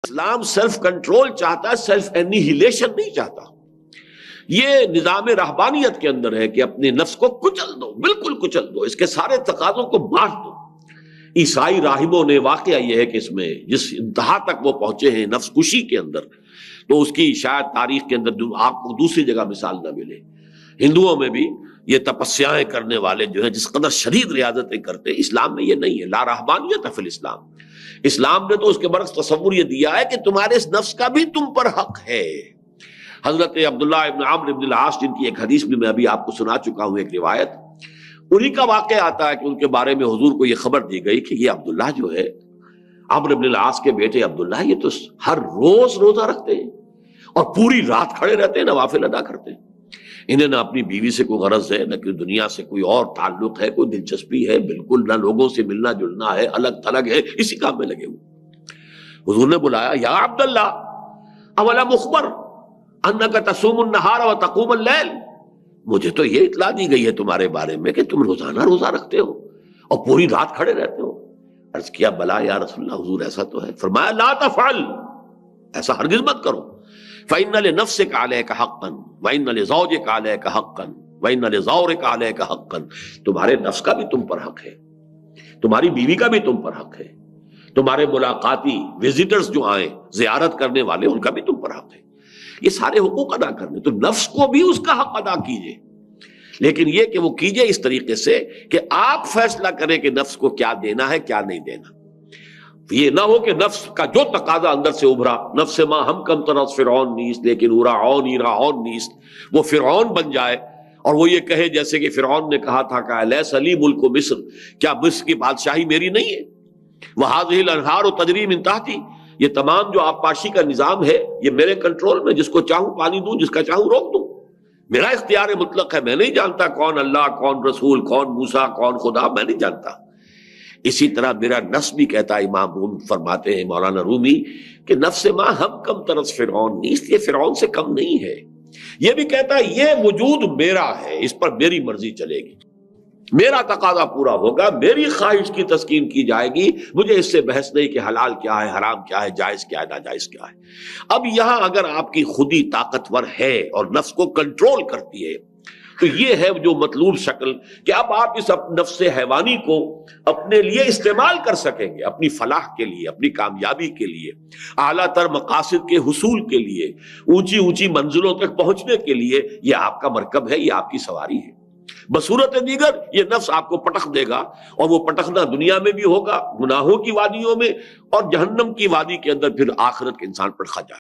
اسلام self control چاہتا ہے، self انیہیلیشن نہیں چاہتا۔ یہ نظام رہبانیت کے اندر ہے کہ اپنے نفس کو کچل دو، بالکل کچل دو، اس کے سارے تقاضوں کو بانٹ دو۔ عیسائی راہبوں نے، واقعہ یہ ہے کہ اس میں جس انتہا تک وہ پہنچے ہیں نفس کشی کے اندر، تو اس کی شاید تاریخ کے اندر آپ کو دوسری جگہ مثال نہ ملے۔ ہندوؤں میں بھی یہ تپسیاں کرنے والے جو ہیں جس قدر شدید ریاضتیں کرتے، اسلام میں یہ نہیں ہے۔ لا رہبانیت فی الاسلام۔ اسلام نے تو اس کے برعکس تصور یہ دیا ہے کہ تمہارے اس نفس کا بھی تم پر حق ہے۔ حضرت عبداللہ ابن عمرو ابن العاص، جن کی ایک حدیث بھی میں ابھی آپ کو سنا چکا ہوں، ایک روایت، انہی کا واقعہ آتا ہے کہ ان کے بارے میں حضور کو یہ خبر دی گئی کہ یہ عبداللہ جو ہے، عمرو ابن العاص کے بیٹے عبداللہ، یہ تو ہر روز روزہ رکھتے ہیں اور پوری رات کھڑے رہتے ہیں، نوافل ادا کرتے ہیں۔ انہیں نہ اپنی بیوی سے کوئی غرض ہے، نہ کوئی دنیا سے کوئی اور تعلق ہے، کوئی دلچسپی ہے، بالکل نہ لوگوں سے ملنا جلنا ہے، الگ تھلگ ہے، اسی کام میں لگے ہوئے۔ حضور نے بلایا، یا عبداللہ اولا مخبر انک تصوم النہار وتقوم اللیل، مجھے تو یہ اطلاع دی گئی ہے تمہارے بارے میں کہ تم روزانہ روزہ رکھتے ہو اور پوری رات کھڑے رہتے ہو۔ عرض کیا بلا یا رسول اللہ، حضور ایسا تو ہے۔ فرمایا لا تفعل، ایسا ہرگز مت کرو۔ فإن لنفسك عليك حقا وإن لزوجك عليك حقا وإن لزورك عليك حقا، تمہارے نفس کا بھی تم پر حق ہے، تمہاری بیوی کا بھی تم پر حق ہے، تمہارے ملاقاتی وزٹرز جو آئیں زیارت کرنے والے، ان کا بھی تم پر حق ہے۔ یہ سارے حقوق ادا کرنے، تو نفس کو بھی اس کا حق ادا کیجئے، لیکن یہ کہ وہ کیجئے اس طریقے سے کہ آپ فیصلہ کریں کہ نفس کو کیا دینا ہے کیا نہیں دینا۔ یہ نہ ہو کہ نفس کا جو تقاضا اندر سے ابھرا، نفس ما ہم کم طرز فرعون نیست لیکن اورعون ایراعون نیست، وہ فرعون بن جائے اور وہ یہ کہے جیسے کہ فرعون نے کہا تھا کہ الیس لی ملک مصر، کیا مصر کی بادشاہی میری نہیں ہے؟ وہذہ الانہار تجری من تحتی، یہ تمام جو آبپاشی کا نظام ہے یہ میرے کنٹرول میں، جس کو چاہوں پانی دوں، جس کا چاہوں روک دوں، میرا اختیار مطلق ہے، میں نہیں جانتا کون اللہ، کون رسول، کون موسیٰ، کون خدا، میں نہیں جانتا۔ اسی طرح میرا نفس بھی کہتا ہے، امام روم فرماتے ہیں مولانا رومی کہ نفس ما ہم کم طرز فرعون نیست، یہ فرعون سے کم نہیں ہے۔ یہ بھی کہتا ہے یہ وجود میرا ہے، اس پر میری مرضی چلے گی، میرا تقاضا پورا ہوگا، میری خواہش کی تسکین کی جائے گی، مجھے اس سے بحث نہیں کہ حلال کیا ہے، حرام کیا ہے، جائز کیا ہے، ناجائز کیا ہے۔ اب یہاں اگر آپ کی خودی طاقتور ہے اور نفس کو کنٹرول کرتی ہے، تو یہ ہے جو مطلوب شکل کہ اب آپ اس نفس حیوانی کو اپنے لیے استعمال کر سکیں گے، اپنی فلاح کے لیے، اپنی کامیابی کے لیے، اعلیٰ تر مقاصد کے حصول کے لیے، اونچی اونچی منزلوں تک پہنچنے کے لیے، یہ آپ کا مرکب ہے، یہ آپ کی سواری ہے۔ بصورت دیگر یہ نفس آپ کو پٹخ دے گا، اور وہ پٹخنا دنیا میں بھی ہوگا گناہوں کی وادیوں میں، اور جہنم کی وادی کے اندر پھر آخرت کے انسان پٹخا جائے گا۔